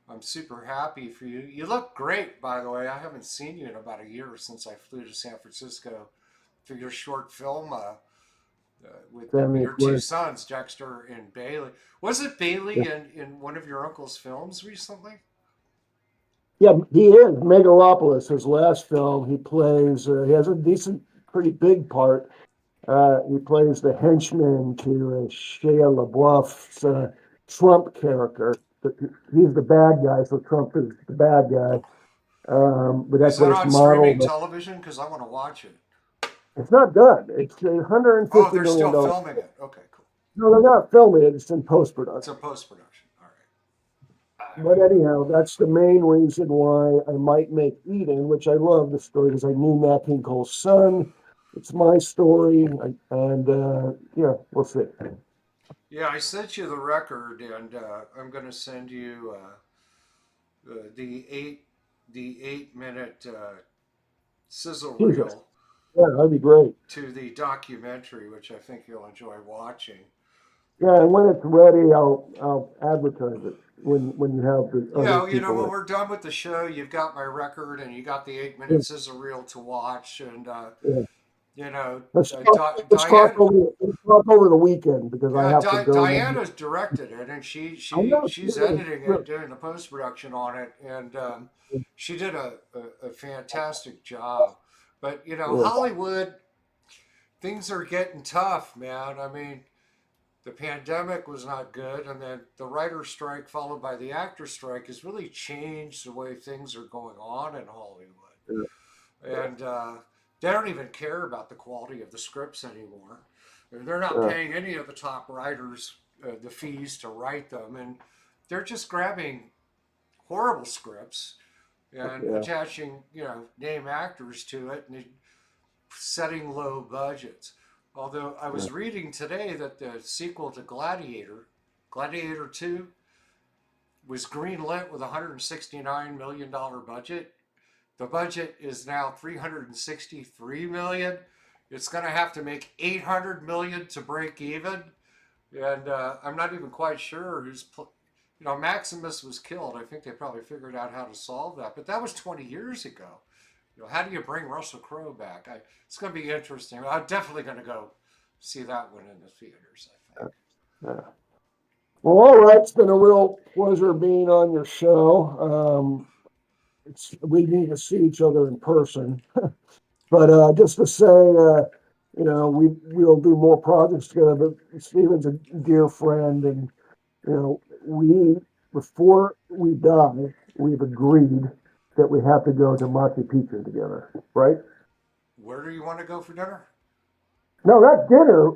I'm super happy for you. You look great, by the way. I haven't seen you in about a year since I flew to San Francisco for your short film with Family your two was sons, Dexter and Bailey. Was it Bailey in one of your uncle's films recently? Yeah, he is Megalopolis. His last film, he plays. He has a decent, pretty big part. He plays the henchman to Shia LaBeouf's Trump character. He's the bad guy, so Trump is the bad guy. But Is that's that what it's on streaming modeled. television? Because I want to watch it. It's not done. It's a Oh, $150 they're still million. filming it. Okay, cool. No, they're not filming it. It's in post It's a production. post production. All right. But anyhow, that's the main reason why I might make Eden, which I love the story because I knew Nat King Cole's son. It's my story, and yeah, we'll see. Yeah, I sent you the record, and I'm going to send you the 8 minute sizzle Jesus, reel yeah, that'd be great. to the documentary, which I think you'll enjoy watching. Yeah, and when it's ready, I'll advertise it when you have the other Yeah, people when that. we're done with the show, you've got my record and you got the 8 minute Yeah, sizzle reel to watch. And, yeah. you know, Let's uh, talk, Di- let's talk Diane, over let's talk over the weekend because I yeah, have to go now. Diana's directed it, and I know she's really, editing really, it, doing the post production on it, and she did a fantastic job. But yeah, Hollywood, things are getting tough, man. I mean, the pandemic was not good, and then the writer's strike followed by the actor strike has really changed the way things are going on in Hollywood. yeah, And they don't even care about the quality of the scripts anymore. They're not yeah, paying any of the top writers the fees to write them, and they're just grabbing horrible scripts and yeah, attaching name actors to it and setting low budgets. Although I yeah. was reading today that the sequel to Gladiator, Gladiator 2, was greenlit with a $169 million budget. The budget is now 363 million. It's going to have to make 800 million to break even, and I'm not even quite sure Maximus was killed. I think they probably figured out how to solve that, but that was 20 years ago. How do you bring Russell Crowe back? It's going to be interesting. I'm definitely going to go see that one in the theaters, I think. Yeah. Well, all right. It's been a real pleasure being on your show. We need to see each other in person. But just to say, we'll do more projects together. But Steven's a dear friend, and we before we die, we've agreed that we have to go to Machu Picchu together, right? Where do you want to go for dinner? No, not dinner.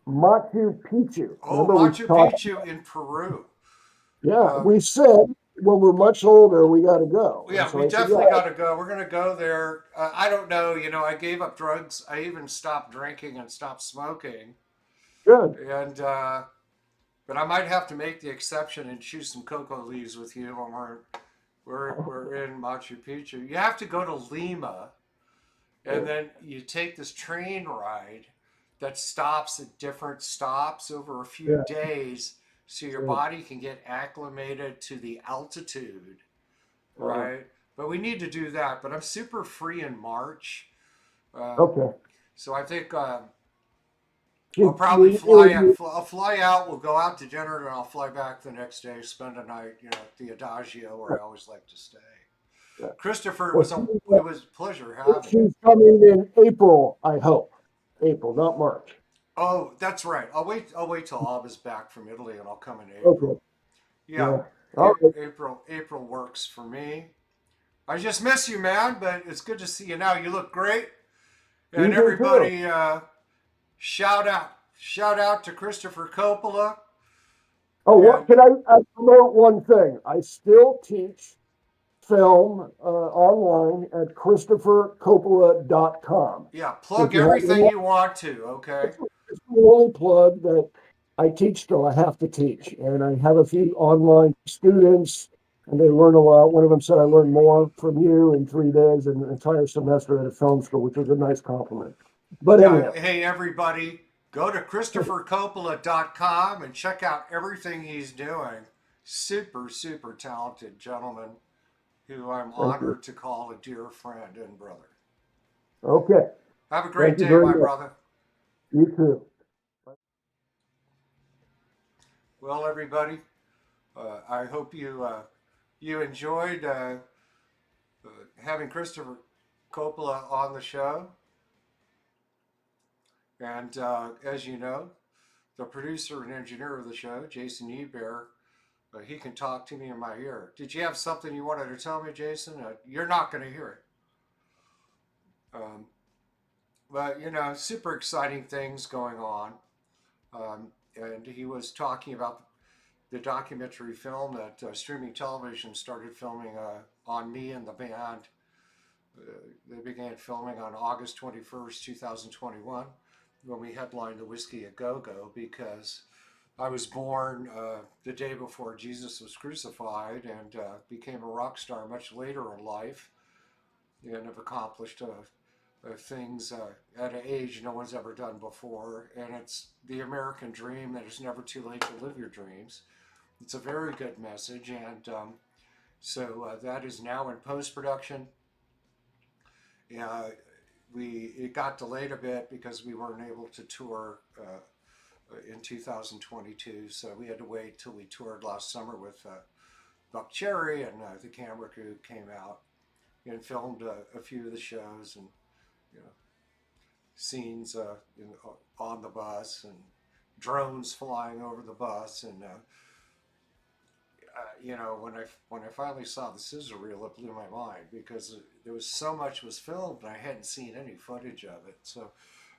Machu Picchu. Oh, Remember we Machu talked? Picchu in Peru. Yeah, Um, we said when we're much older, we got to go. And yeah, so we I said, definitely yeah, got to go. We're going to go there. I don't know. I gave up drugs. I even stopped drinking and stopped smoking. good. And but I might have to make the exception and choose some cocoa leaves with you when we're in Machu Picchu. You have to go to Lima, and then you take this train ride that stops at different stops over a few Yeah, days, so your yeah. body can get acclimated to the altitude, Uh, right? But we need to do that. But I'm super free in March, um, okay. so I think I'll You, probably you, fly out. you, I'll fly out. We'll go out to dinner, and I'll fly back the next day. Spend a night, at the Adagio, where I always like to stay. yeah. Christopher, Well, it was a pleasure having you. she's coming in April, I hope. April, not March. Oh, that's right. I'll wait till Alba's back from Italy, and I'll come in Okay. April. Yeah, Yeah. All right. April works for me. I just miss you, man. But it's good to see you now. You look great, and You do too. everybody, shout out to Christopher Coppola. Oh, what And can I promote one thing? I still teach film online at ChristopherCoppola.com. yeah, So if plug you have everything any, you want to. Okay. it's the only plug that I teach till I have to teach. And I have a few online students and they learn a lot. One of them said I learned more from you in 3 days than an entire semester at a film school, which was a nice compliment. But Yeah. anyhow, Hey, everybody, go to ChristopherCoppola.com and check out everything he's doing. Super, super talented gentleman who I'm thank you. honored to call a dear friend and brother. Okay. Have a great Thank you day, very my much. brother. You too. Well, everybody, I hope you enjoyed having Christopher Coppola on the show. And as you know, the producer and engineer of the show, Jason Ebert, he can talk to me in my ear. Did you have something you wanted to tell me, Jason? You're not going to hear it. But, super exciting things going on. And he was talking about the documentary film that streaming television started filming on me and the band. They began filming on August 21st, 2021, when we headlined the Whiskey a Go Go, because I was born the day before Jesus was crucified, and became a rock star much later in life, and have accomplished things at an age no one's ever done before. And it's the American dream that it's never too late to live your dreams. It's a very good message, and so that is now in post production. It got delayed a bit because we weren't able to tour in 2022, so we had to wait till we toured last summer with Buck Cherry, and the camera crew came out and filmed a few of the shows, and you know, scenes on the bus, and drones flying over the bus, and when I finally saw the scissor reel, it blew my mind, because there was so much was filmed and I hadn't seen any footage of it. So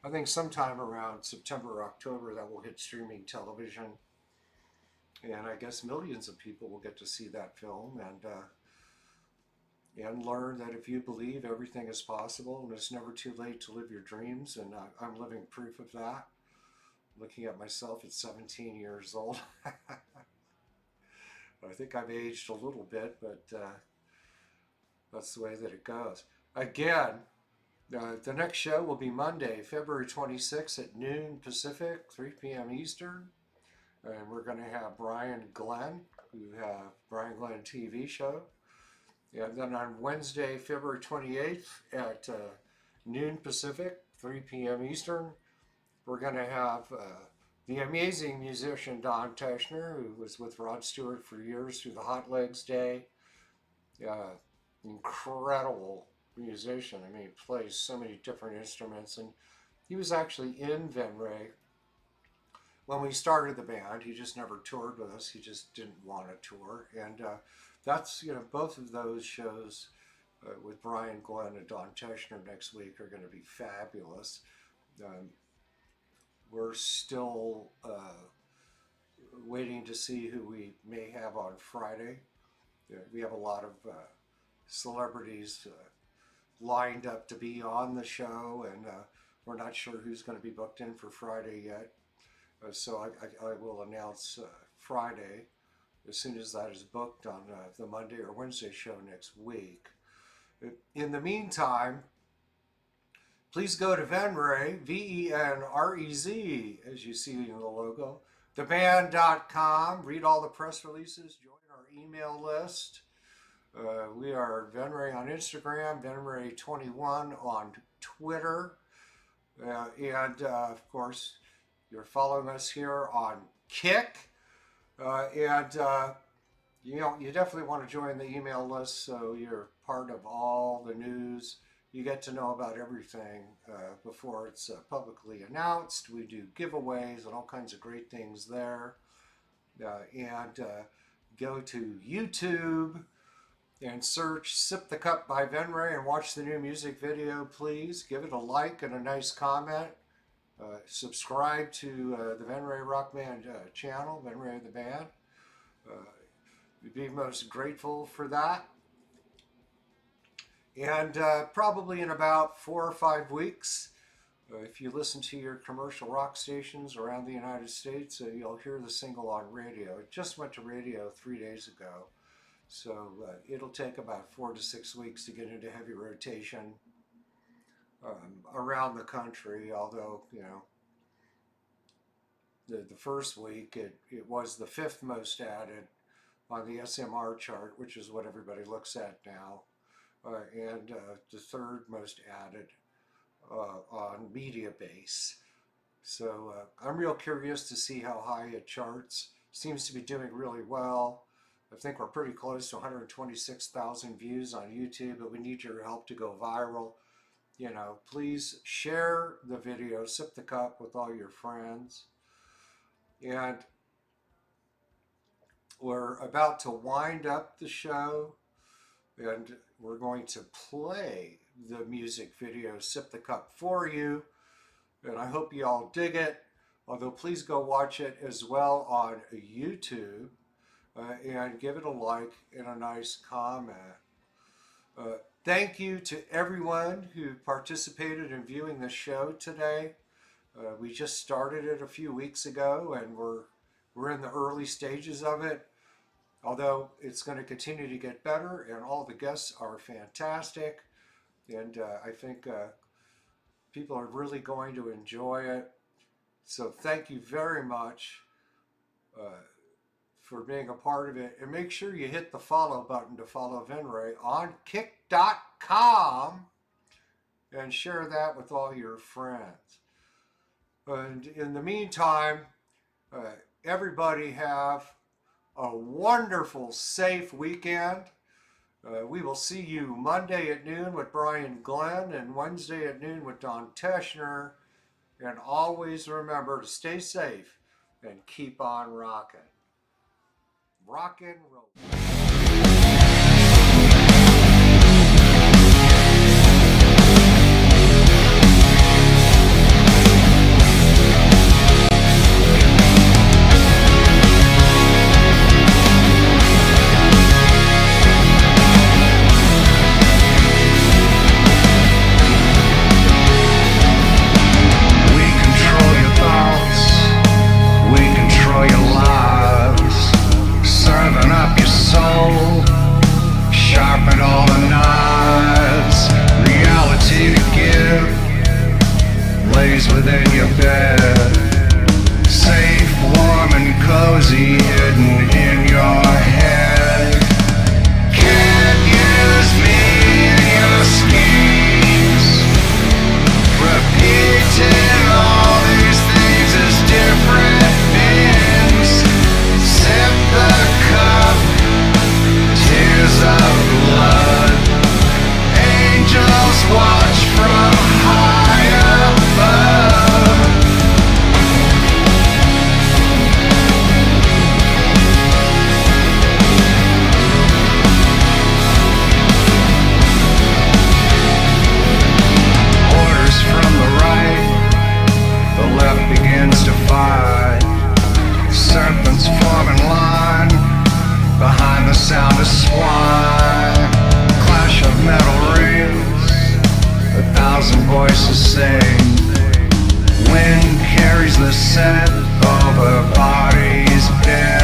I think sometime around September or October that will hit streaming television, and I guess millions of people will get to see that film, and learn that if you believe, everything is possible, and it's never too late to live your dreams. And I'm living proof of that. Looking at myself at 17 years old. I think I've aged a little bit, but that's the way that it goes. Again, the next show will be Monday, February 26th at noon Pacific, 3 p.m. Eastern. And we're going to have Brian Glenn, who have Brian Glenn TV show. And then on Wednesday, February 28th at noon Pacific, 3 p.m. Eastern, we're going to have the amazing musician Don Teschner, who was with Rod Stewart for years through the Hot Legs Day. Incredible musician. I mean, he plays so many different instruments, and he was actually in Venrez when we started the band. He just never toured with us. He just didn't want to tour, and that's, both of those shows with Brian Glenn and Don Teschner next week are going to be fabulous. We're still waiting to see who we may have on Friday. We have a lot of celebrities lined up to be on the show, and we're not sure who's going to be booked in for Friday yet. So I will announce Friday as soon as that is booked on the Monday or Wednesday show next week. In the meantime, please go to Venrez, Venrez, as you see in the logo, theband.com. Read all the press releases. Join our email list. We are Venrez on Instagram, Venrez21 on Twitter. And of course, you're following us here on Kick. You definitely want to join the email list, so you're part of all the news. You get to know about everything before it's publicly announced. We do giveaways and all kinds of great things there. And go to YouTube and search Sip the Cup by Venrez and watch the new music video, please. Give it a like and a nice comment. Subscribe to the Venrez Rock Band channel, Venrez the Band. We'd be most grateful for that. And probably in about 4 or 5 weeks, if you listen to your commercial rock stations around the United States, you'll hear the single on radio. It just went to radio 3 days ago. So it'll take about 4 to 6 weeks to get into heavy rotation around the country, although, the first week it was the 5th most added on the SMR chart, which is what everybody looks at now, and the 3rd most added on Mediabase. So I'm real curious to see how high it charts. Seems to be doing really well. I think we're pretty close to 126,000 views on YouTube, but we need your help to go viral. Please share the video, Sip the Cup, with all your friends. And we're about to wind up the show, and we're going to play the music video, Sip the Cup, for you. And I hope you all dig it. Although please go watch it as well on YouTube. and give it a like and a nice comment. Thank you to everyone who participated in viewing the show today. We just started it a few weeks ago, and we're in the early stages of it. Although it's going to continue to get better, and all the guests are fantastic, and I think people are really going to enjoy it. So thank you very much for being a part of it, and make sure you hit the follow button to follow Venrez on Kick.com and share that with all your friends. And in the meantime, everybody have a wonderful, safe weekend. We will see you Monday at noon with Brian Glenn and Wednesday at noon with Don Teschner. And always remember to stay safe and keep on rocking. Rock and roll. Sharpen all the knives. Reality to give lays within your bed. Safe, warm, and cozy, hidden in your head. Can't use me in your schemes. Repeating all these things as different beings. Sip the cup. Tears of blood. Angels watch from high above. Orders from the right, the left begins to fight. Serpents form in line behind the sound of swine. Clash of metal rings, 1,000 voices sing. Wind carries the scent over bodies dead.